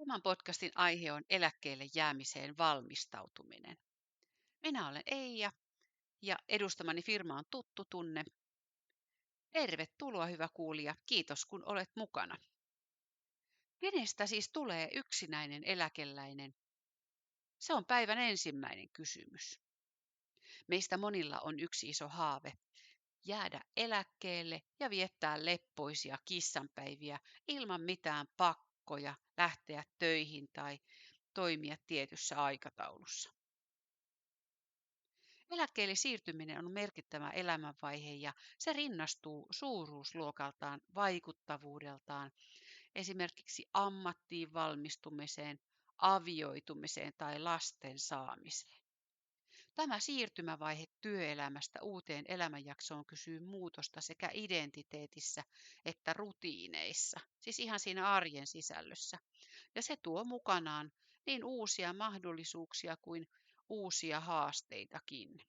Tämän podcastin aihe on eläkkeelle jäämiseen valmistautuminen. Minä olen Eija ja edustamani firma on Tuttu Tunne. Tervetuloa hyvä kuulija, kiitos kun olet mukana. Kenestä siis tulee yksinäinen eläkeläinen? Se on päivän ensimmäinen kysymys. Meistä monilla on yksi iso haave, jäädä eläkkeelle ja viettää leppoisia kissanpäiviä ilman mitään pakkoja lähteä töihin tai toimia tietyssä aikataulussa. Eläkkeelle siirtyminen on merkittävä elämänvaihe ja se rinnastuu suuruusluokaltaan vaikuttavuudeltaan esimerkiksi ammattiin valmistumiseen, avioitumiseen tai lasten saamiseen. Tämä siirtymävaihe työelämästä uuteen elämänjaksoon kysyy muutosta sekä identiteetissä että rutiineissa, siis ihan siinä arjen sisällössä. Ja se tuo mukanaan niin uusia mahdollisuuksia kuin uusia haasteitakin.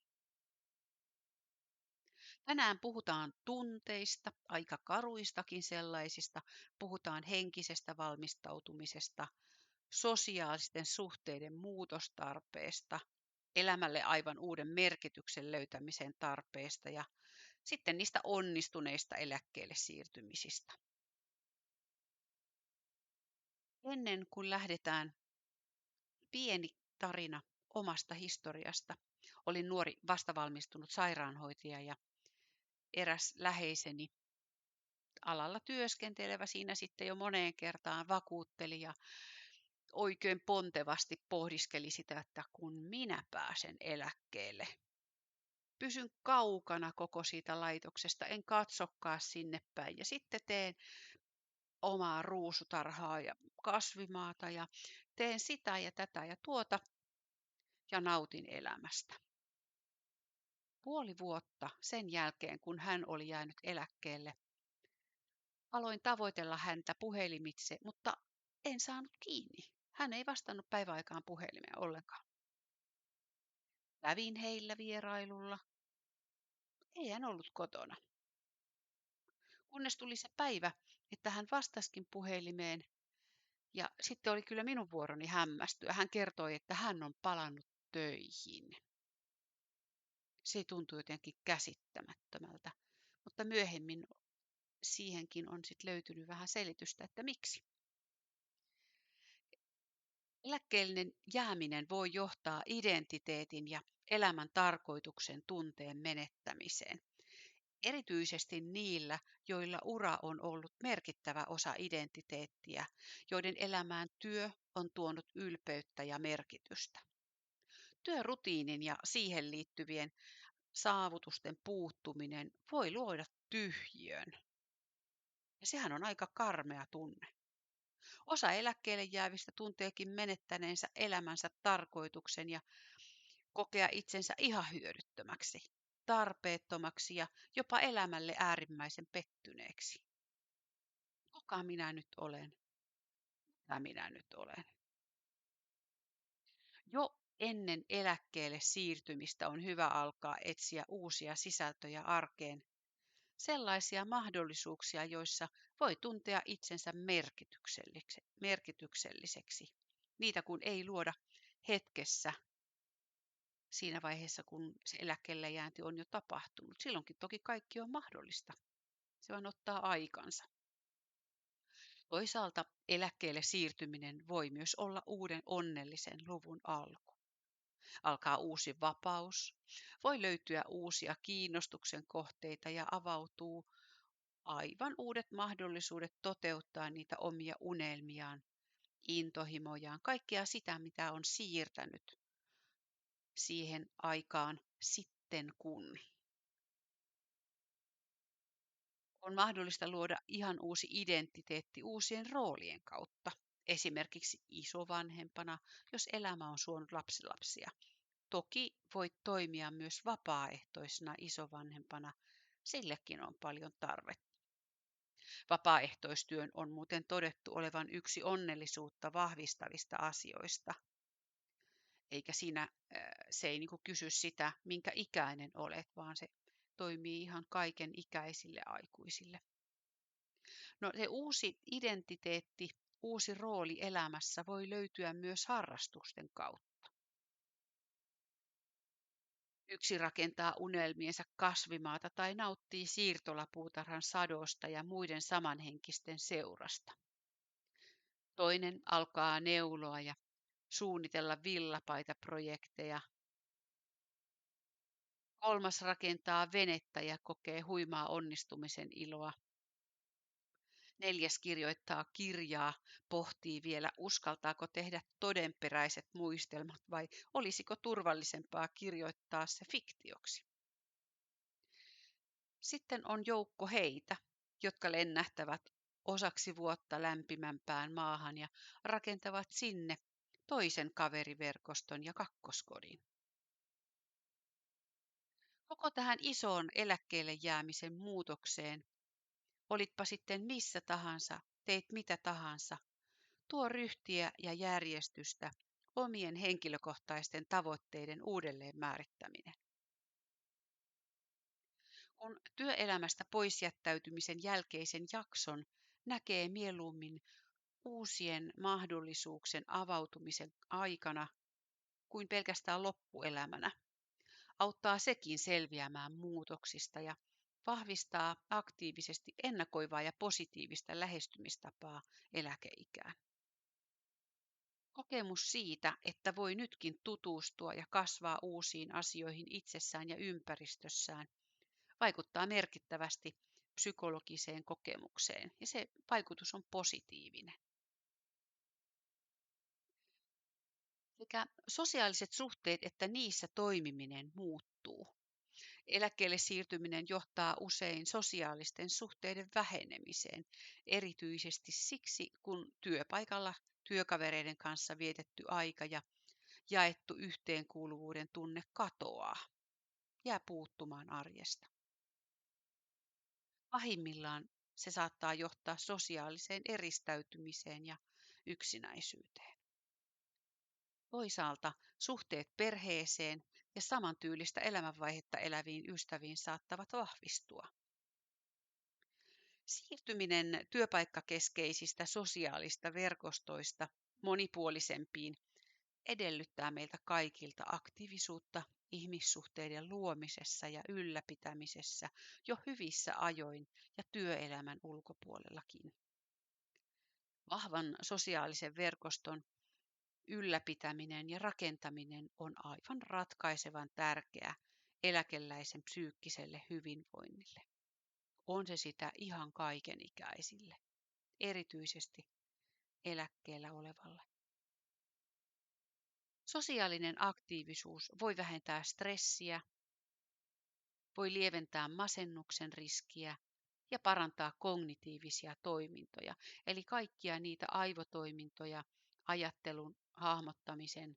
Tänään puhutaan tunteista, aika karuistakin sellaisista, puhutaan henkisestä valmistautumisesta, sosiaalisten suhteiden muutostarpeesta, elämälle aivan uuden merkityksen löytämisen tarpeesta ja sitten niistä onnistuneista eläkkeelle siirtymisistä. Ennen kuin lähdetään, pieni tarina omasta historiasta. Olin nuori vastavalmistunut sairaanhoitaja ja eräs läheiseni alalla työskentelevä siinä sitten jo moneen kertaan vakuutteli ja oikein pontevasti pohdiskeli sitä, että kun minä pääsen eläkkeelle, pysyn kaukana koko siitä laitoksesta, en katsokaan sinne päin ja sitten teen omaa ruusutarhaa ja kasvimaata ja teen sitä ja tätä ja tuota ja nautin elämästä. Puoli vuotta sen jälkeen, kun hän oli jäänyt eläkkeelle, aloin tavoitella häntä puhelimitse, mutta en saanut kiinni. Hän ei vastannut päiväaikaan puhelimeen ollenkaan. Kävin heillä vierailulla. Ei hän ollut kotona. Kunnes tuli se päivä, että hän vastaskin puhelimeen. Ja sitten oli kyllä minun vuoroni hämmästyä. Hän kertoi, että hän on palannut töihin. Se tuntui jotenkin käsittämättömältä. Mutta myöhemmin siihenkin on sitten löytynyt vähän selitystä, että miksi. Eläkkeellinen jääminen voi johtaa identiteetin ja elämän tarkoituksen tunteen menettämiseen. Erityisesti niillä, joilla ura on ollut merkittävä osa identiteettiä, joiden elämään työ on tuonut ylpeyttä ja merkitystä. Työrutiinin ja siihen liittyvien saavutusten puuttuminen voi luoda tyhjiön. Ja sehän on aika karmea tunne. Osa eläkkeelle jäävistä tunteekin menettäneensä elämänsä tarkoituksen ja kokea itsensä ihan hyödyttömäksi, tarpeettomaksi ja jopa elämälle äärimmäisen pettyneeksi. Kuka minä nyt olen? Mitä minä nyt olen? Jo ennen eläkkeelle siirtymistä on hyvä alkaa etsiä uusia sisältöjä arkeen, sellaisia mahdollisuuksia, joissa voi tuntea itsensä merkitykselliseksi. Niitä kun ei luoda hetkessä siinä vaiheessa, kun se eläkkeelle jäänti on jo tapahtunut. Silloinkin toki kaikki on mahdollista. Se vaan ottaa aikansa. Toisaalta eläkkeelle siirtyminen voi myös olla uuden onnellisen luvun alku. Alkaa uusi vapaus, voi löytyä uusia kiinnostuksen kohteita ja avautuu aivan uudet mahdollisuudet toteuttaa niitä omia unelmiaan, intohimojaan, kaikkea sitä, mitä on siirtänyt siihen aikaan sitten kun. On mahdollista luoda ihan uusi identiteetti uusien roolien kautta. Esimerkiksi isovanhempana, jos elämä on suonut lapsilapsia. Toki voit toimia myös vapaaehtoisena isovanhempana, sillekin on paljon tarvetta. Vapaaehtoistyön on muuten todettu olevan yksi onnellisuutta vahvistavista asioista. Eikä siinä se ei kysy sitä, minkä ikäinen olet, vaan se toimii ihan kaiken ikäisille aikuisille. No se uusi identiteetti uusi rooli elämässä voi löytyä myös harrastusten kautta. Yksi rakentaa unelmiensa kasvimaata tai nauttii siirtolapuutarhan sadosta ja muiden samanhenkisten seurasta. Toinen alkaa neuloa ja suunnitella villapaitaprojekteja. Kolmas rakentaa venettä ja kokee huimaa onnistumisen iloa. Neljäs kirjoittaa kirjaa, pohtii vielä, uskaltaako tehdä todenperäiset muistelmat vai olisiko turvallisempaa kirjoittaa se fiktioksi. Sitten on joukko heitä, jotka lennähtävät osaksi vuotta lämpimämpään maahan ja rakentavat sinne toisen kaveriverkoston ja kakkoskodin. Koko tähän isoon eläkkeelle jäämisen muutokseen, olitpa sitten missä tahansa, teit mitä tahansa, tuo ryhtiä ja järjestystä omien henkilökohtaisten tavoitteiden uudelleen määrittäminen. Kun työelämästä poisjättäytymisen jälkeisen jakson näkee mieluummin uusien mahdollisuuksien avautumisen aikana kuin pelkästään loppuelämänä, auttaa sekin selviämään muutoksista ja vahvistaa aktiivisesti ennakoivaa ja positiivista lähestymistapaa eläkeikään. Kokemus siitä, että voi nytkin tutustua ja kasvaa uusiin asioihin itsessään ja ympäristössään, vaikuttaa merkittävästi psykologiseen kokemukseen ja se vaikutus on positiivinen. Sekä sosiaaliset suhteet että niissä toimiminen muuttuu. Eläkkeelle siirtyminen johtaa usein sosiaalisten suhteiden vähenemiseen, erityisesti siksi, kun työpaikalla työkavereiden kanssa vietetty aika ja jaettu yhteenkuuluvuuden tunne katoaa, jää puuttumaan arjesta. Pahimmillaan se saattaa johtaa sosiaaliseen eristäytymiseen ja yksinäisyyteen. Toisaalta suhteet perheeseen ja samantyylistä elämänvaihetta eläviin ystäviin saattavat vahvistua. Siirtyminen työpaikkakeskeisistä sosiaalista verkostoista monipuolisempiin edellyttää meiltä kaikilta aktiivisuutta ihmissuhteiden luomisessa ja ylläpitämisessä jo hyvissä ajoin ja työelämän ulkopuolellakin. Vahvan sosiaalisen verkoston ylläpitäminen ja rakentaminen on aivan ratkaisevan tärkeää eläkeläisen psyykkiselle hyvinvoinnille. On se sitä ihan kaikenikäisille, erityisesti eläkkeellä olevalle. Sosiaalinen aktiivisuus voi vähentää stressiä, voi lieventää masennuksen riskiä ja parantaa kognitiivisia toimintoja, eli kaikkia niitä aivotoimintoja, ajattelun, hahmottamisen,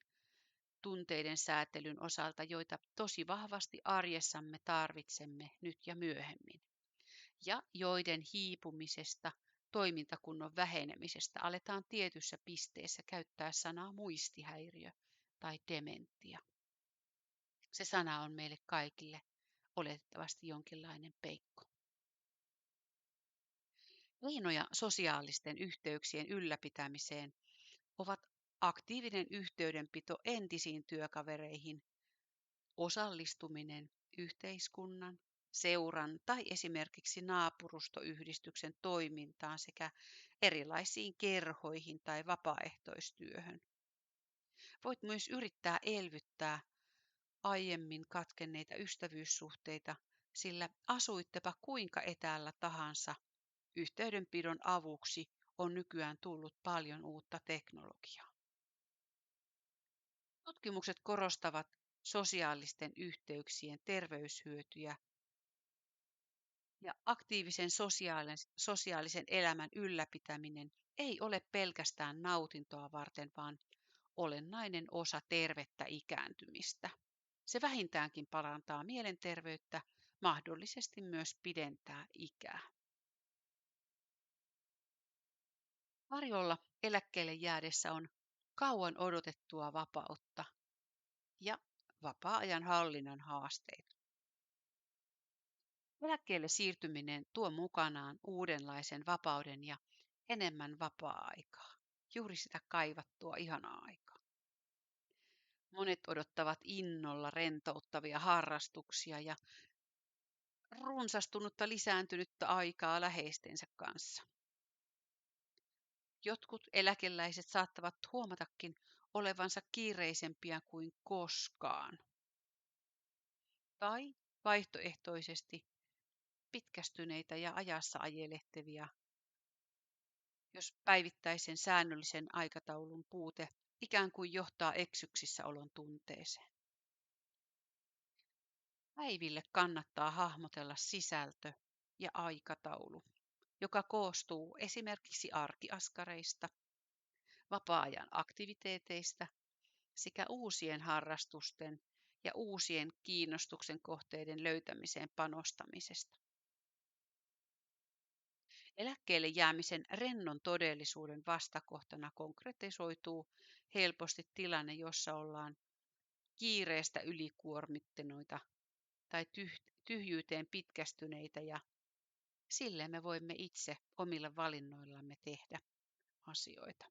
tunteiden säätelyn osalta, joita tosi vahvasti arjessamme tarvitsemme nyt ja myöhemmin, ja joiden hiipumisesta, toimintakunnon vähenemisestä aletaan tietyssä pisteessä käyttää sanaa muistihäiriö tai dementia. Se sana on meille kaikille oletettavasti jonkinlainen peikko. Keinoja sosiaalisten yhteyksien ylläpitämiseen ovat aktiivinen yhteydenpito entisiin työkavereihin, osallistuminen yhteiskunnan, seuran tai esimerkiksi naapurustoyhdistyksen toimintaan sekä erilaisiin kerhoihin tai vapaaehtoistyöhön. Voit myös yrittää elvyttää aiemmin katkenneita ystävyyssuhteita, sillä asuittepa kuinka etäällä tahansa, yhteydenpidon avuksi on nykyään tullut paljon uutta teknologiaa. Tutkimukset korostavat sosiaalisten yhteyksien terveyshyötyjä ja aktiivisen sosiaalisen elämän ylläpitäminen ei ole pelkästään nautintoa varten, vaan olennainen osa tervettä ikääntymistä. Se vähintäänkin parantaa mielenterveyttä, mahdollisesti myös pidentää ikää. Tarjolla eläkkeelle jäädessä on kauan odotettua vapautta ja vapaa-ajan hallinnan haasteita. Eläkkeelle siirtyminen tuo mukanaan uudenlaisen vapauden ja enemmän vapaa-aikaa, juuri sitä kaivattua ihanaa aikaa. Monet odottavat innolla rentouttavia harrastuksia ja runsastunutta lisääntynyttä aikaa läheistensä kanssa. Jotkut eläkeläiset saattavat huomatakin olevansa kiireisempiä kuin koskaan. Tai vaihtoehtoisesti pitkästyneitä ja ajassa ajelehtivia, jos päivittäisen säännöllisen aikataulun puute ikään kuin johtaa eksyksissä olon tunteeseen. Päiville kannattaa hahmotella sisältö ja aikataulu, joka koostuu esimerkiksi arkiaskareista, vapaa-ajan aktiviteeteista sekä uusien harrastusten ja uusien kiinnostuksen kohteiden löytämiseen panostamisesta. Eläkkeelle jäämisen rennon todellisuuden vastakohtana konkretisoituu helposti tilanne, jossa ollaan kiireestä ylikuormittuneita tai tyhjyyteen pitkästyneitä ja sille me voimme itse omilla valinnoillamme tehdä asioita.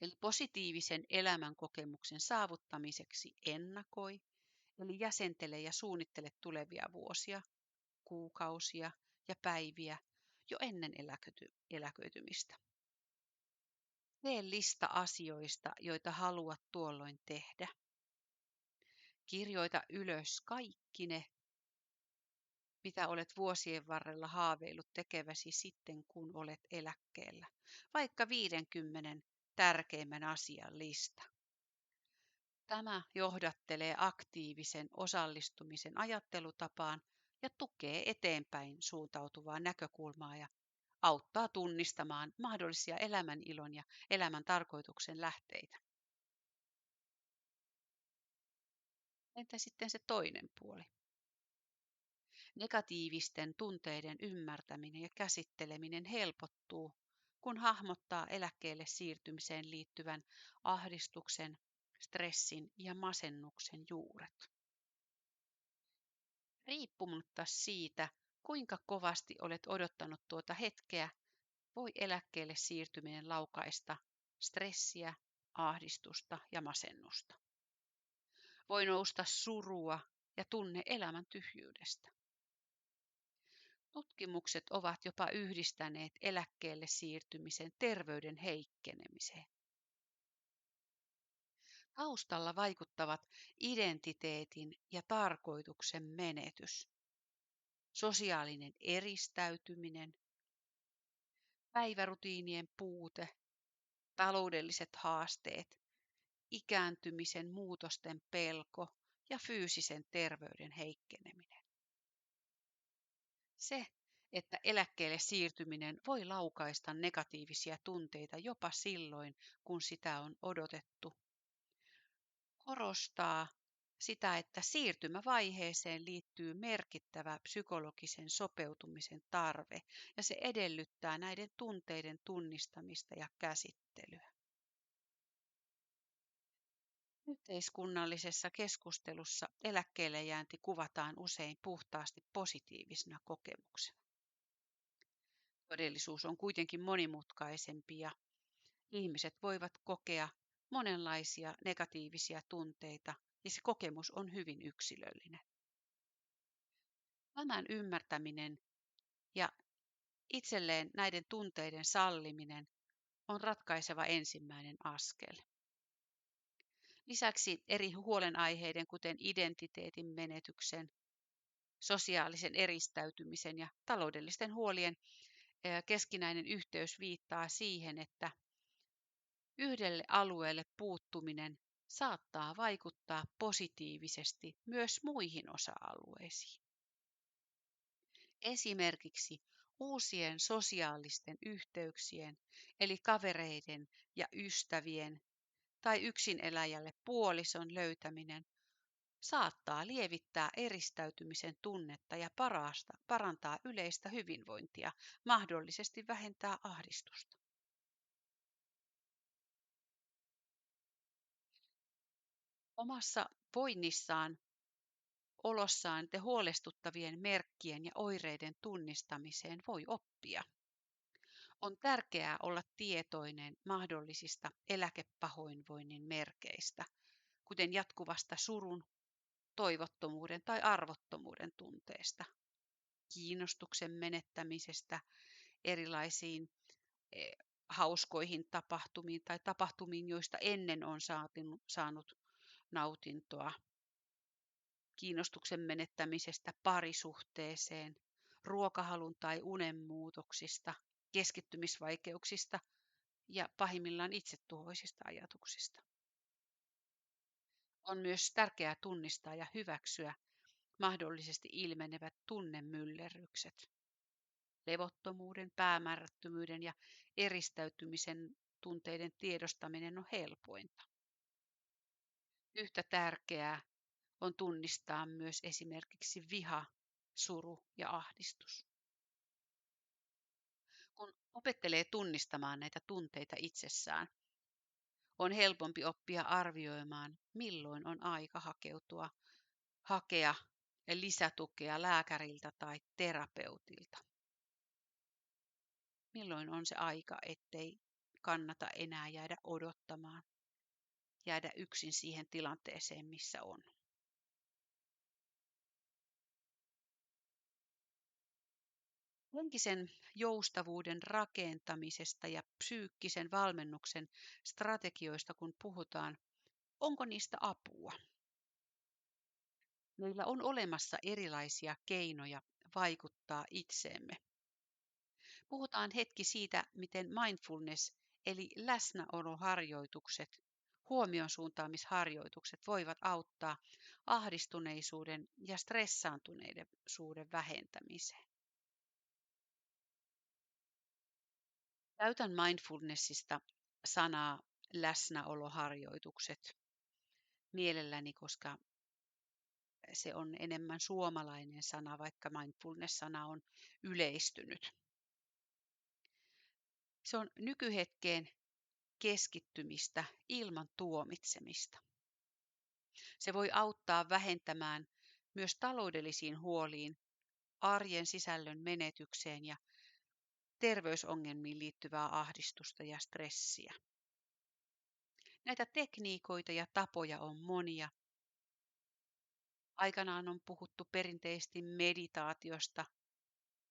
Eli positiivisen elämänkokemuksen saavuttamiseksi ennakoi, eli jäsentele ja suunnittele tulevia vuosia, kuukausia ja päiviä jo ennen eläköitymistä. Tee lista asioista, joita haluat tuolloin tehdä. Kirjoita ylös kaikki ne, mitä olet vuosien varrella haaveillut tekeväsi sitten, kun olet eläkkeellä. Vaikka 50 tärkeimmän asian lista. Tämä johdattelee aktiivisen osallistumisen ajattelutapaan ja tukee eteenpäin suuntautuvaa näkökulmaa ja auttaa tunnistamaan mahdollisia elämän ilon ja elämän tarkoituksen lähteitä. Entä sitten se toinen puoli? Negatiivisten tunteiden ymmärtäminen ja käsitteleminen helpottuu, kun hahmottaa eläkkeelle siirtymiseen liittyvän ahdistuksen, stressin ja masennuksen juuret. Riippumatta siitä, kuinka kovasti olet odottanut tuota hetkeä, voi eläkkeelle siirtyminen laukaista stressiä, ahdistusta ja masennusta. Voi nousta surua ja tunne elämän tyhjyydestä. Tutkimukset ovat jopa yhdistäneet eläkkeelle siirtymisen terveyden heikkenemiseen. Taustalla vaikuttavat identiteetin ja tarkoituksen menetys, sosiaalinen eristäytyminen, päivärutiinien puute, taloudelliset haasteet, ikääntymisen muutosten pelko ja fyysisen terveyden heikkeneminen. Se, että eläkkeelle siirtyminen voi laukaista negatiivisia tunteita jopa silloin, kun sitä on odotettu, korostaa sitä, että siirtymävaiheeseen liittyy merkittävä psykologisen sopeutumisen tarve ja se edellyttää näiden tunteiden tunnistamista ja käsittelyä. Yhteiskunnallisessa keskustelussa eläkkeelle jäänti kuvataan usein puhtaasti positiivisena kokemuksena. Todellisuus on kuitenkin monimutkaisempi ja ihmiset voivat kokea monenlaisia negatiivisia tunteita ja se kokemus on hyvin yksilöllinen. Tämän ymmärtäminen ja itselleen näiden tunteiden salliminen on ratkaiseva ensimmäinen askel. Lisäksi eri huolenaiheiden, kuten identiteetin menetyksen, sosiaalisen eristäytymisen ja taloudellisten huolien keskinäinen yhteys viittaa siihen, että yhdelle alueelle puuttuminen saattaa vaikuttaa positiivisesti myös muihin osa-alueisiin. Esimerkiksi uusien sosiaalisten yhteyksien, eli kavereiden ja ystävien tai yksineläjälle puolison löytäminen saattaa lievittää eristäytymisen tunnetta ja parantaa yleistä hyvinvointia, mahdollisesti vähentää ahdistusta. Omassa voinnissaan, olossaan te huolestuttavien merkkien ja oireiden tunnistamiseen voi oppia. On tärkeää olla tietoinen mahdollisista eläkepahoinvoinnin merkeistä, kuten jatkuvasta surun, toivottomuuden tai arvottomuuden tunteesta, kiinnostuksen menettämisestä erilaisiin eh, hauskoihin tapahtumiin tai tapahtumiin, joista ennen on saanut nautintoa, kiinnostuksen menettämisestä parisuhteeseen, ruokahalun tai unen muutoksista, keskittymisvaikeuksista ja pahimmillaan itsetuhoisista ajatuksista. On myös tärkeää tunnistaa ja hyväksyä mahdollisesti ilmenevät tunnemyllerrykset. Levottomuuden, päämäärättömyyden ja eristäytymisen tunteiden tiedostaminen on helpointa. Yhtä tärkeää on tunnistaa myös esimerkiksi viha, suru ja ahdistus. Kun opettelee tunnistamaan näitä tunteita itsessään, on helpompi oppia arvioimaan, milloin on aika hakea lisätukea lääkäriltä tai terapeutilta. Milloin on se aika, ettei kannata enää jäädä odottamaan, jäädä yksin siihen tilanteeseen, missä on. Henkisen joustavuuden rakentamisesta ja psyykkisen valmennuksen strategioista, kun puhutaan, onko niistä apua? Meillä on olemassa erilaisia keinoja vaikuttaa itseemme. Puhutaan hetki siitä, miten mindfulness eli läsnäoloharjoitukset, huomion suuntaamisharjoitukset voivat auttaa ahdistuneisuuden ja stressaantuneisuuden vähentämiseen. Käytän mindfulnessista sanaa läsnäoloharjoitukset mielelläni, koska se on enemmän suomalainen sana, vaikka mindfulness-sana on yleistynyt. Se on nykyhetkeen keskittymistä ilman tuomitsemista. Se voi auttaa vähentämään myös taloudellisiin huoliin, arjen sisällön menetykseen ja terveysongelmiin liittyvää ahdistusta ja stressiä. Näitä tekniikoita ja tapoja on monia. Aikanaan on puhuttu perinteisesti meditaatiosta,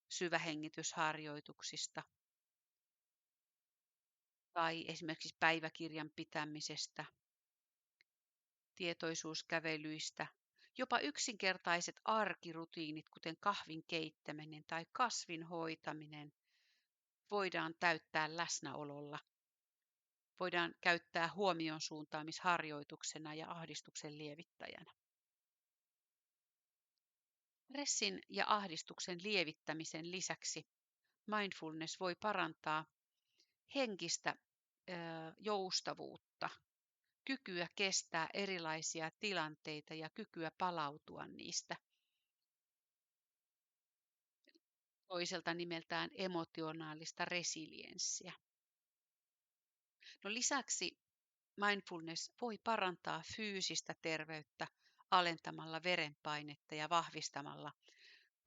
syvähengitysharjoituksista tai esimerkiksi päiväkirjan pitämisestä, tietoisuuskävelyistä, jopa yksinkertaiset arkirutiinit, kuten kahvin keittäminen tai kasvin hoitaminen, voidaan täyttää läsnäololla. Voidaan käyttää huomion suuntaamisharjoituksena ja ahdistuksen lievittäjänä. Stressin ja ahdistuksen lievittämisen lisäksi mindfulness voi parantaa henkistä joustavuutta, kykyä kestää erilaisia tilanteita ja kykyä palautua niistä. Toiselta nimeltään emotionaalista resilienssiä. No lisäksi mindfulness voi parantaa fyysistä terveyttä alentamalla verenpainetta ja vahvistamalla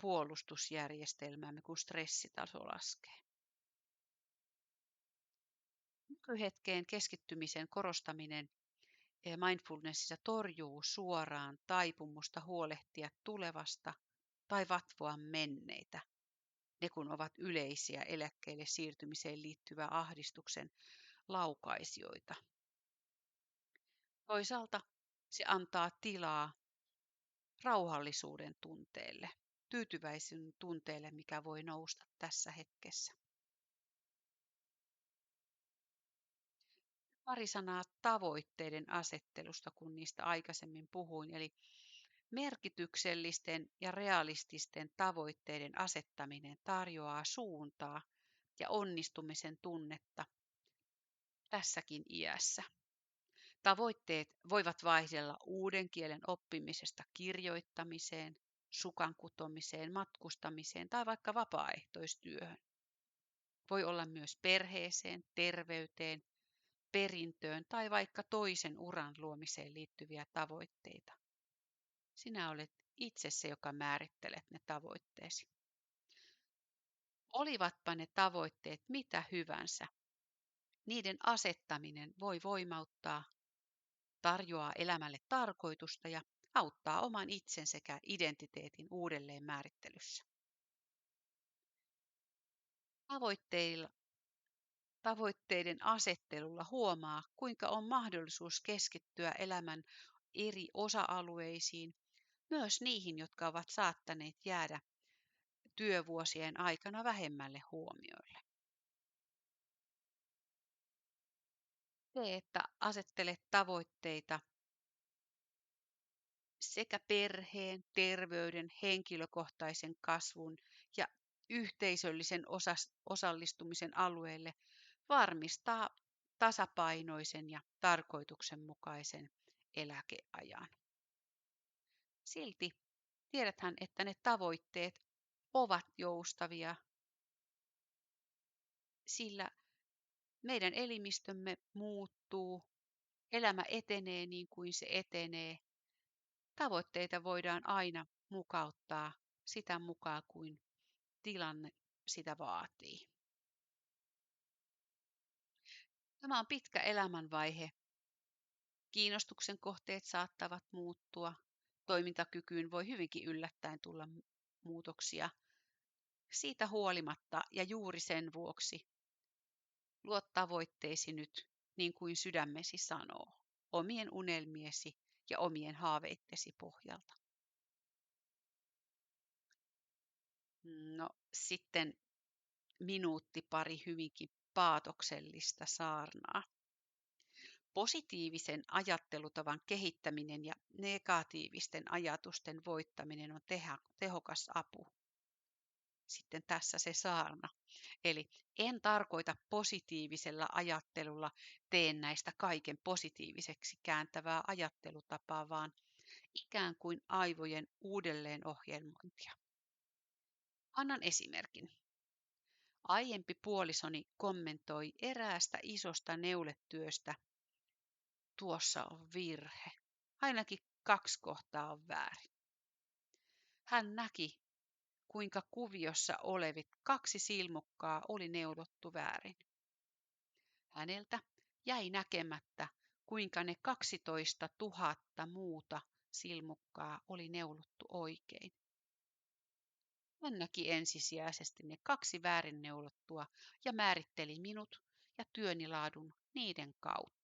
puolustusjärjestelmäämme, kun stressitaso laskee. Nykyhetkeen keskittymisen korostaminen mindfulnessissa torjuu suoraan taipumusta huolehtia tulevasta tai vatvoa menneitä, ne kun ovat yleisiä eläkkeelle siirtymiseen liittyvää ahdistuksen laukaisijoita. Toisaalta se antaa tilaa rauhallisuuden tunteelle, tyytyväisyyden tunteelle, mikä voi nousta tässä hetkessä. Pari sanaa tavoitteiden asettelusta, kun niistä aikaisemmin puhuin, eli merkityksellisten ja realististen tavoitteiden asettaminen tarjoaa suuntaa ja onnistumisen tunnetta tässäkin iässä. Tavoitteet voivat vaihdella uuden kielen oppimisesta kirjoittamiseen, sukan kutomiseen, matkustamiseen tai vaikka vapaaehtoistyöhön. Voi olla myös perheeseen, terveyteen, perintöön tai vaikka toisen uran luomiseen liittyviä tavoitteita. Sinä olet itse se, joka määrittelet ne tavoitteesi. Olivatpa ne tavoitteet mitä hyvänsä, niiden asettaminen voi voimauttaa, tarjoaa elämälle tarkoitusta ja auttaa oman itsen sekä identiteetin uudelleenmäärittelyssä. Tavoitteilla, tavoitteiden asettelulla huomaa, kuinka on mahdollisuus keskittyä elämän eri osa-alueisiin, myös niihin, jotka ovat saattaneet jäädä työvuosien aikana vähemmälle huomiolle. Se, että asettelet tavoitteita sekä perheen, terveyden, henkilökohtaisen kasvun ja yhteisöllisen osallistumisen alueelle, varmistaa tasapainoisen ja tarkoituksenmukaisen eläkeajan. Silti tiedäthän, että ne tavoitteet ovat joustavia, sillä meidän elimistömme muuttuu, elämä etenee niin kuin se etenee. Tavoitteita voidaan aina mukauttaa sitä mukaan kuin tilanne sitä vaatii. Tämä on pitkä elämänvaihe. Kiinnostuksen kohteet saattavat muuttua. Toimintakykyyn voi hyvinkin yllättäen tulla muutoksia. Siitä huolimatta ja juuri sen vuoksi luo tavoitteesi nyt niin kuin sydämesi sanoo, omien unelmiesi ja omien haaveittesi pohjalta. No sitten minuutti pari hyvinkin paatoksellista saarnaa. Positiivisen ajattelutavan kehittäminen ja negatiivisten ajatusten voittaminen on tehokas apu. Sitten tässä se saarna. Eli en tarkoita positiivisella ajattelulla teen näistä kaiken positiiviseksi kääntävää ajattelutapaa, vaan ikään kuin aivojen uudelleenohjelmointia. Annan esimerkin. Aiempi puolisoni kommentoi eräästä isosta neuletyöstä. Tuossa on virhe. Ainakin 2 kohtaa on väärin. Hän näki, kuinka kuviossa olevit 2 silmukkaa oli neulottu väärin. Häneltä jäi näkemättä, kuinka ne 12 000 muuta silmukkaa oli neulottu oikein. Hän näki ensisijaisesti ne 2 väärin neulottua ja määritteli minut ja työni laadun niiden kautta.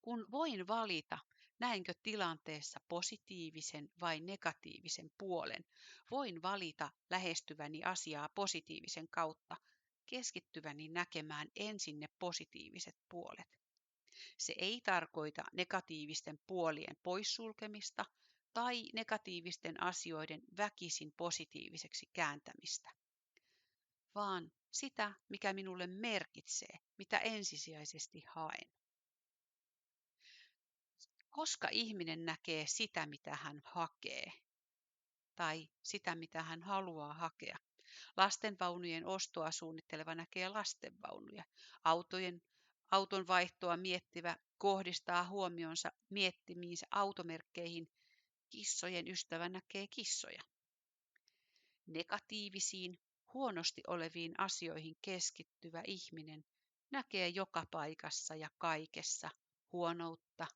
Kun voin valita, näinkö tilanteessa positiivisen vai negatiivisen puolen, voin valita lähestyväni asiaa positiivisen kautta, keskittyväni näkemään ensin ne positiiviset puolet. Se ei tarkoita negatiivisten puolien poissulkemista tai negatiivisten asioiden väkisin positiiviseksi kääntämistä, vaan sitä, mikä minulle merkitsee, mitä ensisijaisesti haen. Koska ihminen näkee sitä, mitä hän hakee, tai sitä, mitä hän haluaa hakea. Lastenvaunujen ostoa suunnitteleva näkee lastenvaunuja. Auton vaihtoa miettivä kohdistaa huomionsa miettimiinsä automerkkeihin. Kissojen ystävä näkee kissoja. Negatiivisiin, huonosti oleviin asioihin keskittyvä ihminen näkee joka paikassa ja kaikessa huonoutta,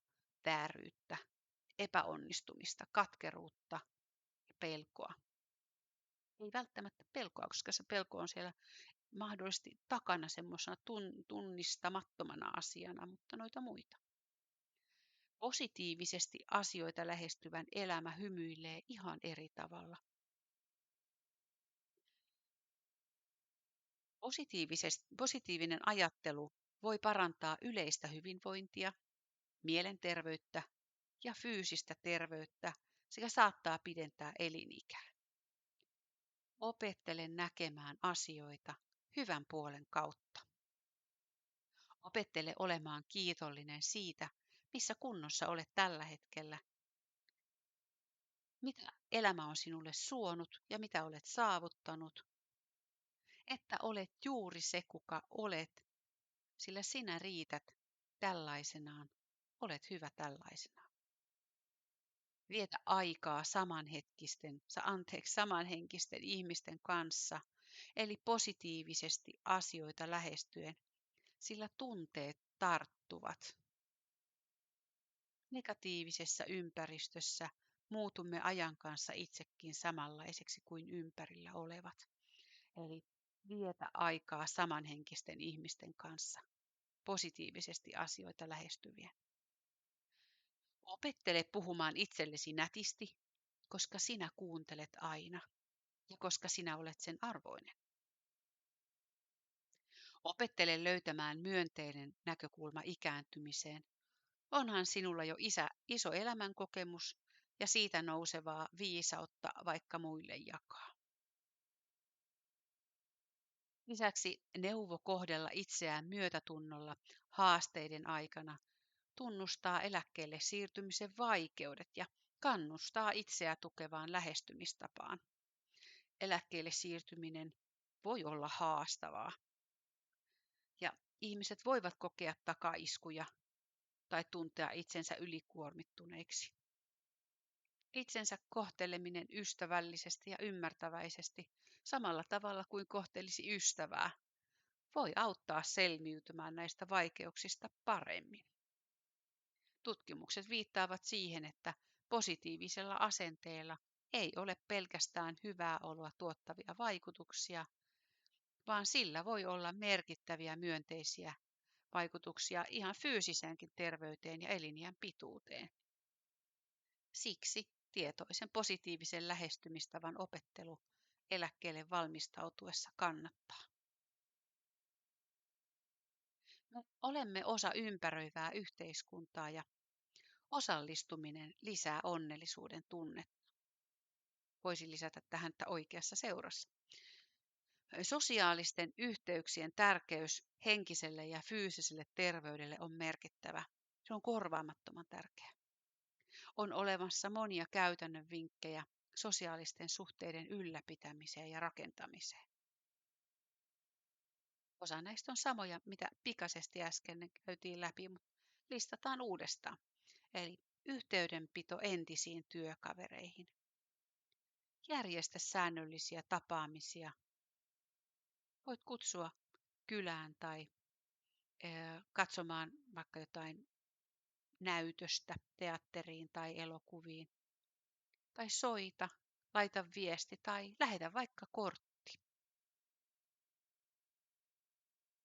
vääryyttä, epäonnistumista, katkeruutta ja pelkoa. Ei välttämättä pelkoa, koska se pelko on siellä mahdollisesti takana semmoisena tunnistamattomana asiana, mutta noita muita. Positiivisesti asioita lähestyvän elämä hymyilee ihan eri tavalla. Positiivinen ajattelu voi parantaa yleistä hyvinvointia, mielenterveyttä ja fyysistä terveyttä sekä saattaa pidentää elinikää. Opettele näkemään asioita hyvän puolen kautta. Opettele olemaan kiitollinen siitä, missä kunnossa olet tällä hetkellä. Mitä elämä on sinulle suonut ja mitä olet saavuttanut. Että olet juuri se, kuka olet, sillä sinä riität tällaisenaan. Olet hyvä tällaisenaan. Vietä aikaa samanhenkisten ihmisten kanssa, eli positiivisesti asioita lähestyen, sillä tunteet tarttuvat. Negatiivisessa ympäristössä muutumme ajan kanssa itsekin samanlaiseksi kuin ympärillä olevat. Eli vietä aikaa samanhenkisten ihmisten kanssa, positiivisesti asioita lähestyviä. Opettele puhumaan itsellesi nätisti, koska sinä kuuntelet aina ja koska sinä olet sen arvoinen. Opettele löytämään myönteinen näkökulma ikääntymiseen. Onhan sinulla jo iso elämänkokemus ja siitä nousevaa viisautta vaikka muille jakaa. Lisäksi neuvo kohdella itseään myötätunnolla haasteiden aikana, tunnustaa eläkkeelle siirtymisen vaikeudet ja kannustaa itseä tukevaan lähestymistapaan. Eläkkeelle siirtyminen voi olla haastavaa ja ihmiset voivat kokea takaiskuja tai tuntea itsensä ylikuormittuneiksi. Itsensä kohteleminen ystävällisesti ja ymmärtäväisesti samalla tavalla kuin kohtelisi ystävää voi auttaa selviytymään näistä vaikeuksista paremmin. Tutkimukset viittaavat siihen, että positiivisella asenteella ei ole pelkästään hyvää oloa tuottavia vaikutuksia, vaan sillä voi olla merkittäviä myönteisiä vaikutuksia ihan fyysiseenkin terveyteen ja eliniän pituuteen. Siksi tietoisen positiivisen lähestymistavan opettelu eläkkeelle valmistautuessa kannattaa. Me olemme osa ympäröivää yhteiskuntaa ja osallistuminen lisää onnellisuuden tunnetta. Voisi lisätä tähän, että oikeassa seurassa. Sosiaalisten yhteyksien tärkeys henkiselle ja fyysiselle terveydelle on merkittävä. Se on korvaamattoman tärkeä. On olemassa monia käytännön vinkkejä sosiaalisten suhteiden ylläpitämiseen ja rakentamiseen. Osa näistä on samoja, mitä pikaisesti äsken käytiin läpi, mutta listataan uudestaan. Eli yhteydenpito entisiin työkavereihin. Järjestä säännöllisiä tapaamisia. Voit kutsua kylään tai katsomaan vaikka jotain näytöstä teatteriin tai elokuviin. Tai soita, laita viesti tai lähetä vaikka kortti.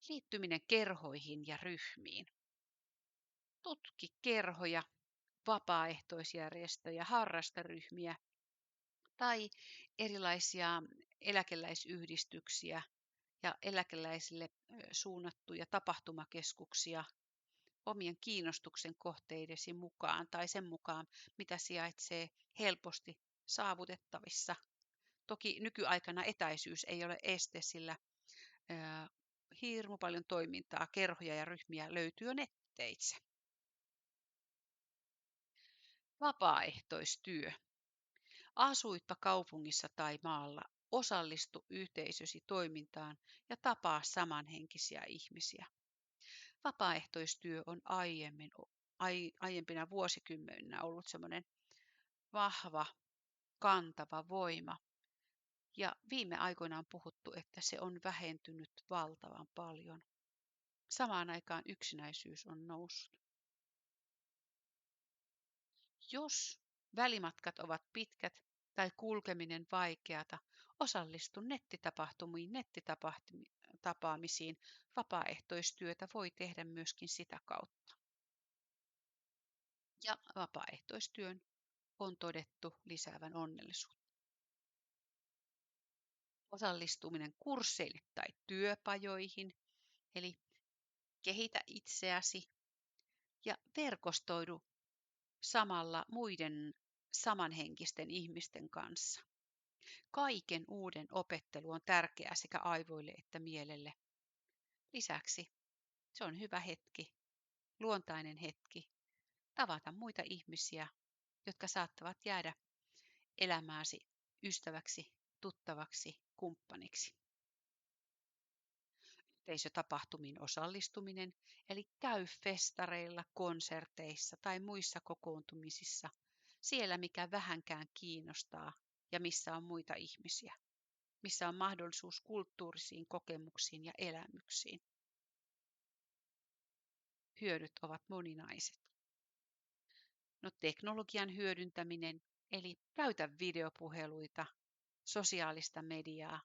Liittyminen kerhoihin ja ryhmiin. Tutki kerhoja, vapaaehtoisjärjestöjä, harrasteryhmiä tai erilaisia eläkeläisyhdistyksiä ja eläkeläisille suunnattuja tapahtumakeskuksia omien kiinnostuksen kohteidesi mukaan tai sen mukaan, mitä sijaitsee helposti saavutettavissa. Toki nykyaikana etäisyys ei ole este, sillä hirmu paljon toimintaa, kerhoja ja ryhmiä löytyy jo netteitse. Vapaaehtoistyö. Asuitpa kaupungissa tai maalla, osallistu yhteisösi toimintaan ja tapaa samanhenkisiä ihmisiä. Vapaaehtoistyö on aiempina vuosikymmeninä ollut semmoinen vahva, kantava voima. Ja viime aikoina on puhuttu, että se on vähentynyt valtavan paljon. Samaan aikaan yksinäisyys on noussut. Jos välimatkat ovat pitkät tai kulkeminen vaikeata, osallistu nettitapaamisiin. Vapaaehtoistyötä voi tehdä myöskin sitä kautta. Ja vapaaehtoistyön on todettu lisäävän onnellisuutta. Osallistuminen kursseille tai työpajoihin, eli kehitä itseäsi ja verkostoidu samalla muiden samanhenkisten ihmisten kanssa. Kaiken uuden opettelu on tärkeää sekä aivoille että mielelle. Lisäksi se on hyvä hetki, luontainen hetki, tavata muita ihmisiä, jotka saattavat jäädä elämääsi ystäväksi, tuttavaksi, kumppaniksi. Yhteisötapahtumiin osallistuminen, eli käy festareilla, konserteissa tai muissa kokoontumisissa siellä mikä vähänkään kiinnostaa ja missä on muita ihmisiä, missä on mahdollisuus kulttuurisiin kokemuksiin ja elämyksiin. Hyödyt ovat moninaiset. No, teknologian hyödyntäminen, eli käytä videopuheluita, sosiaalista mediaa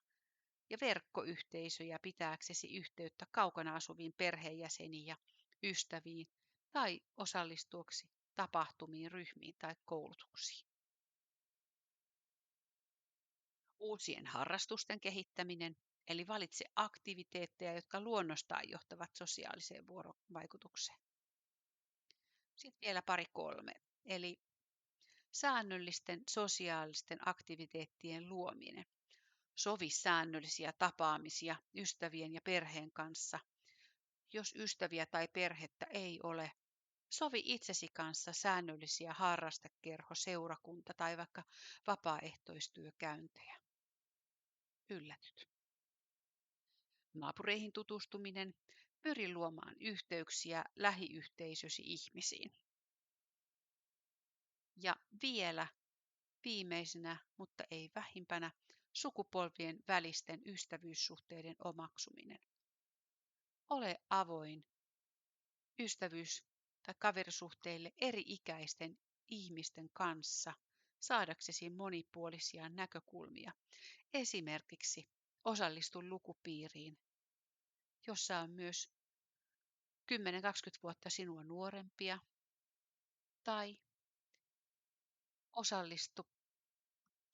ja verkkoyhteisöjä pitääksesi yhteyttä kaukana asuviin perheenjäseniin ja ystäviin tai osallistuaksi tapahtumiin, ryhmiin tai koulutuksiin. Uusien harrastusten kehittäminen, eli valitse aktiviteetteja, jotka luonnostaan johtavat sosiaaliseen vuorovaikutukseen. Sitten vielä pari kolme, eli säännöllisten sosiaalisten aktiviteettien luominen. Sovi säännöllisiä tapaamisia ystävien ja perheen kanssa. Jos ystäviä tai perhettä ei ole, sovi itsesi kanssa säännöllisiä harrastekerho, seurakunta tai vaikka vapaaehtoistyökäyntejä. Yllätyt. Naapureihin tutustuminen. Pyri luomaan yhteyksiä lähiyhteisösi ihmisiin. Ja vielä viimeisenä, mutta ei vähimpänä, sukupolvien välisten ystävyyssuhteiden omaksuminen. Ole avoin ystävyys- tai kaverisuhteille eri-ikäisten ihmisten kanssa saadaksesi monipuolisia näkökulmia. Esimerkiksi osallistu lukupiiriin, jossa on myös 10-20 vuotta sinua nuorempia, tai osallistu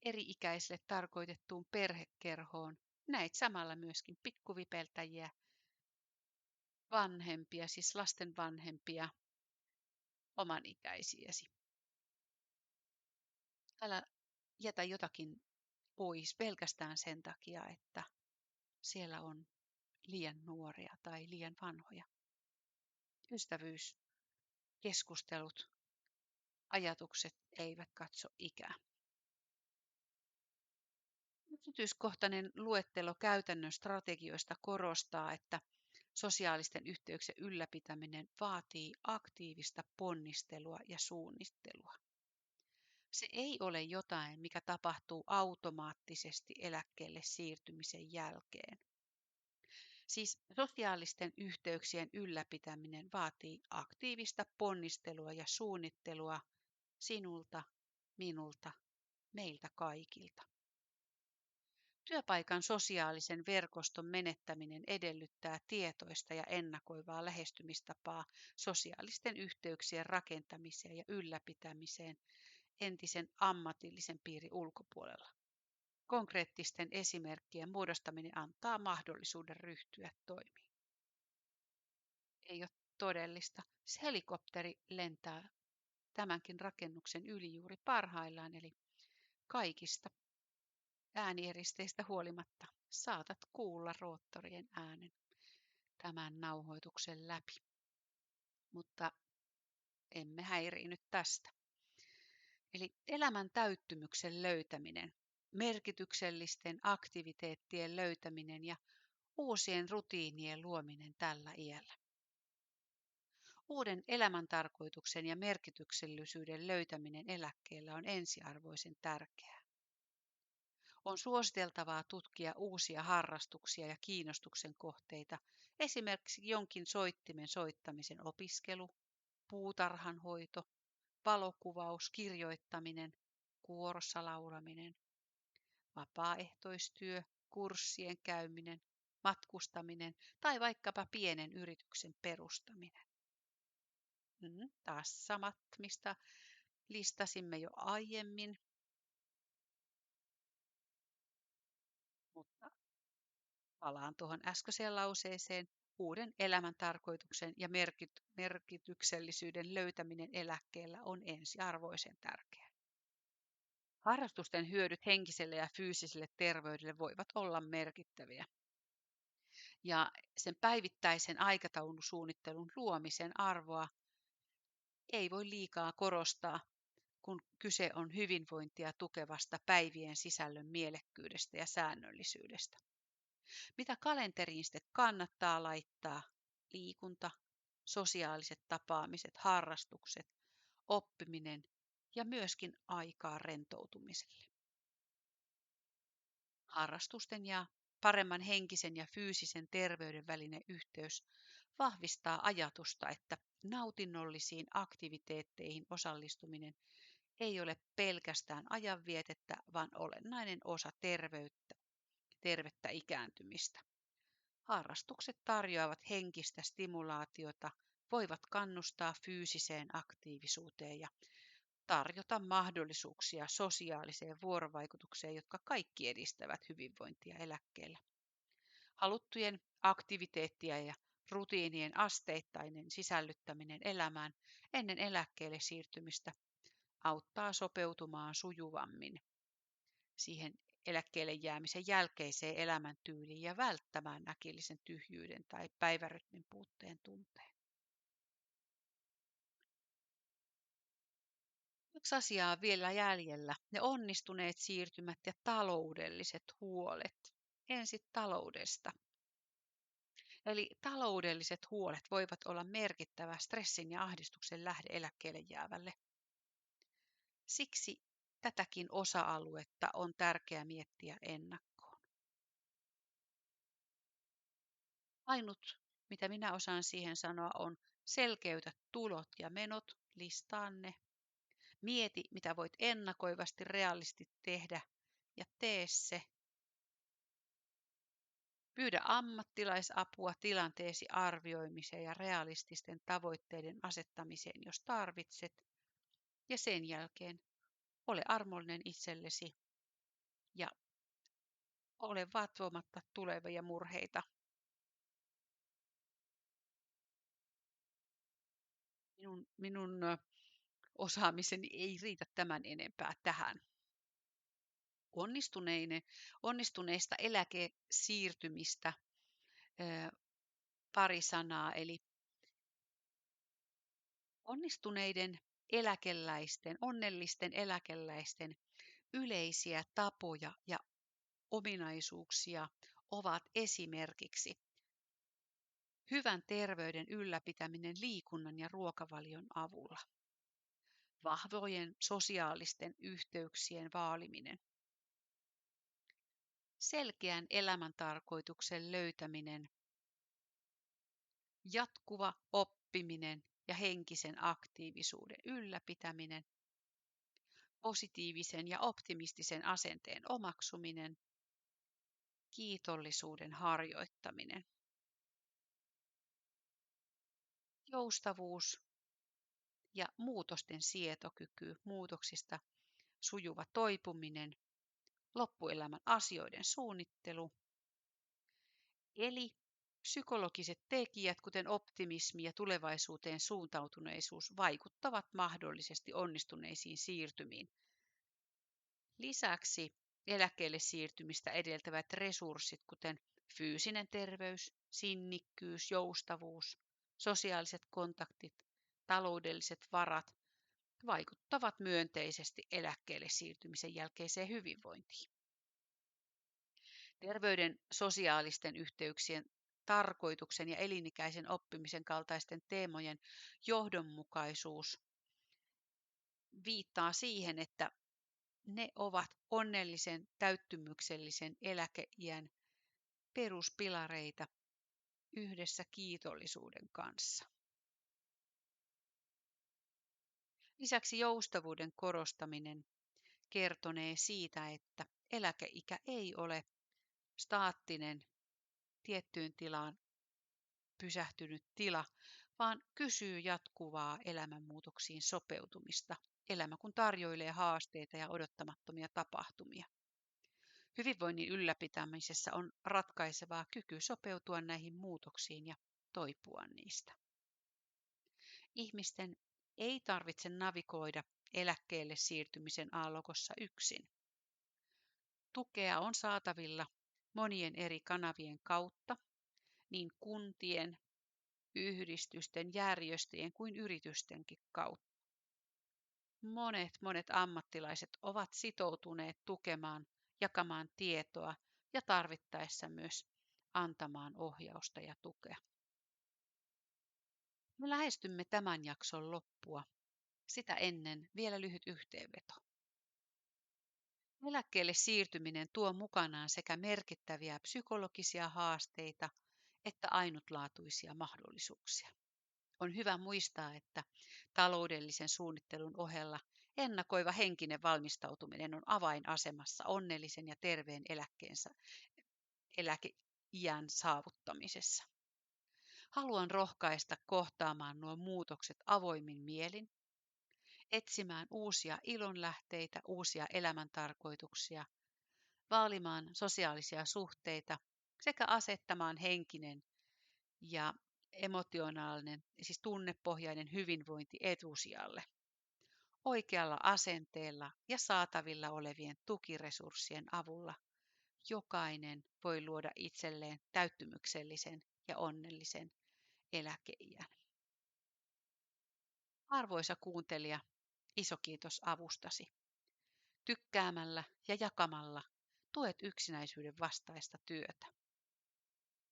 eri-ikäisille tarkoitettuun perhekerhoon. Näit samalla myöskin pikkuvipeltäjiä, vanhempia, siis lasten vanhempia, oman ikäisiäsi. Älä jätä jotakin pois pelkästään sen takia, että siellä on liian nuoria tai liian vanhoja. Ystävyys, keskustelut, ajatukset eivät katso ikää. Yksityiskohtainen luettelo käytännön strategioista korostaa, että sosiaalisten yhteyksien ylläpitäminen vaatii aktiivista ponnistelua ja suunnittelua. Se ei ole jotain, mikä tapahtuu automaattisesti eläkkeelle siirtymisen jälkeen. Siis sosiaalisten yhteyksien ylläpitäminen vaatii aktiivista ponnistelua ja suunnittelua sinulta, minulta, meiltä kaikilta. Työpaikan sosiaalisen verkoston menettäminen edellyttää tietoista ja ennakoivaa lähestymistapaa sosiaalisten yhteyksien rakentamiseen ja ylläpitämiseen entisen ammatillisen piirin ulkopuolella. Konkreettisten esimerkkien muodostaminen antaa mahdollisuuden ryhtyä toimiin. Ei ole todellista. Se helikopteri lentää tämänkin rakennuksen yli juuri parhaillaan, eli kaikista äänieristeistä huolimatta saatat kuulla roottorien äänen tämän nauhoituksen läpi. Mutta emme häiriinny tästä. Eli elämän täyttymyksen löytäminen, merkityksellisten aktiviteettien löytäminen ja uusien rutiinien luominen tällä iällä. Uuden elämäntarkoituksen ja merkityksellisyyden löytäminen eläkkeellä on ensiarvoisen tärkeää. On suositeltavaa tutkia uusia harrastuksia ja kiinnostuksen kohteita, esimerkiksi jonkin soittimen soittamisen opiskelu, puutarhanhoito, valokuvaus, kirjoittaminen, kuorossa laulaminen, vapaaehtoistyö, kurssien käyminen, matkustaminen tai vaikkapa pienen yrityksen perustaminen. Taas samat, mistä listasimme jo aiemmin, mutta palaan tuohon äskeiseen lauseeseen. Uuden elämän tarkoituksen ja merkityksellisyyden löytäminen eläkkeellä on ensiarvoisen tärkeää. Harrastusten hyödyt henkiselle ja fyysiselle terveydelle voivat olla merkittäviä. Ja sen päivittäisen aikataulusuunnittelun luomisen arvoa ei voi liikaa korostaa, kun kyse on hyvinvointia tukevasta päivien sisällön mielekkyydestä ja säännöllisyydestä. Mitä kalenteriin sitten kannattaa laittaa? Liikunta, sosiaaliset tapaamiset, harrastukset, oppiminen ja myöskin aikaa rentoutumiselle. Harrastusten ja paremman henkisen ja fyysisen terveyden välinen yhteys vahvistaa ajatusta, että nautinnollisiin aktiviteetteihin osallistuminen ei ole pelkästään ajanvietettä, vaan olennainen osa tervettä ikääntymistä. Harrastukset tarjoavat henkistä stimulaatiota, voivat kannustaa fyysiseen aktiivisuuteen ja tarjota mahdollisuuksia sosiaaliseen vuorovaikutukseen, jotka kaikki edistävät hyvinvointia eläkkeellä. Haluttujen aktiviteettien ja rutiinien asteittainen sisällyttäminen elämään ennen eläkkeelle siirtymistä auttaa sopeutumaan sujuvammin siihen eläkkeelle jäämisen jälkeiseen elämäntyyliin ja välttämään äkillisen tyhjyyden tai päivärytmin puutteen tunteen. 2 asiaa on vielä jäljellä, ne onnistuneet siirtymät ja taloudelliset huolet. Ensin taloudesta. Eli taloudelliset huolet voivat olla merkittävä stressin ja ahdistuksen lähde eläkkeelle jäävälle. Siksi tätäkin osa-aluetta on tärkeää miettiä ennakkoon. Ainut, mitä minä osaan siihen sanoa, on selkeytä tulot ja menot, listaa ne. Mieti, mitä voit ennakoivasti realisti tehdä ja tee se. Pyydä ammattilaisapua tilanteesi arvioimiseen ja realististen tavoitteiden asettamiseen, jos tarvitset. Ja sen jälkeen ole armollinen itsellesi ja ole vatvomatta tulevia murheita. Minun osaamiseni ei riitä tämän enempää tähän. Onnistuneista eläkesiirtymistä pari sanaa. Eli onnistuneiden onnellisten eläkeläisten yleisiä tapoja ja ominaisuuksia ovat esimerkiksi hyvän terveyden ylläpitäminen liikunnan ja ruokavalion avulla, vahvojen sosiaalisten yhteyksien vaaliminen, selkeän elämäntarkoituksen löytäminen, jatkuva oppiminen ja henkisen aktiivisuuden ylläpitäminen, positiivisen ja optimistisen asenteen omaksuminen, kiitollisuuden harjoittaminen, joustavuus ja muutosten sietokyky, muutoksista sujuva toipuminen, loppuelämän asioiden suunnittelu, eli psykologiset tekijät, kuten optimismi ja tulevaisuuteen suuntautuneisuus, vaikuttavat mahdollisesti onnistuneisiin siirtymiin. Lisäksi eläkkeelle siirtymistä edeltävät resurssit, kuten fyysinen terveys, sinnikkyys, joustavuus, sosiaaliset kontaktit, taloudelliset varat, vaikuttavat myönteisesti eläkkeelle siirtymisen jälkeiseen hyvinvointiin. Terveyden, sosiaalisten yhteyksien, tarkoituksen ja elinikäisen oppimisen kaltaisten teemojen johdonmukaisuus viittaa siihen, että ne ovat onnellisen, täyttymyksellisen eläkeiän peruspilareita yhdessä kiitollisuuden kanssa. Lisäksi joustavuuden korostaminen kertonee siitä, että eläkeikä ei ole staattinen tiettyyn tilaan pysähtynyt tila, vaan kysyy jatkuvaa elämänmuutoksiin sopeutumista. Elämä kun tarjoilee haasteita ja odottamattomia tapahtumia. Hyvinvoinnin ylläpitämisessä on ratkaisevaa kyky sopeutua näihin muutoksiin ja toipua niistä. Ihmisten ei tarvitse navigoida eläkkeelle siirtymisen aallokossa yksin. Tukea on saatavilla monien eri kanavien kautta, niin kuntien, yhdistysten, järjestöjen kuin yritystenkin kautta. Monet ammattilaiset ovat sitoutuneet tukemaan, jakamaan tietoa ja tarvittaessa myös antamaan ohjausta ja tukea. Me lähestymme tämän jakson loppua. Sitä ennen vielä lyhyt yhteenveto. Eläkkeelle siirtyminen tuo mukanaan sekä merkittäviä psykologisia haasteita että ainutlaatuisia mahdollisuuksia. On hyvä muistaa, että taloudellisen suunnittelun ohella ennakoiva henkinen valmistautuminen on avainasemassa onnellisen ja terveen eläkeiän saavuttamisessa. Haluan rohkaista kohtaamaan nuo muutokset avoimin mielin, etsimään uusia ilonlähteitä, uusia elämäntarkoituksia, vaalimaan sosiaalisia suhteita sekä asettamaan henkinen ja emotionaalinen, siis tunnepohjainen hyvinvointi etusijalle. Oikealla asenteella ja saatavilla olevien tukiresurssien avulla jokainen voi luoda itselleen täyttymyksellisen ja onnellisen eläkeiän. Arvoisa kuuntelija, iso kiitos avustasi. Tykkäämällä ja jakamalla tuet yksinäisyyden vastaista työtä.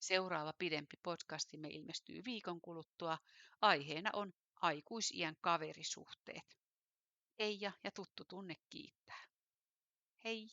Seuraava pidempi podcastimme ilmestyy viikon kuluttua. Aiheena on aikuisiän kaverisuhteet. Eija ja tuttu tunne kiittää. Hei!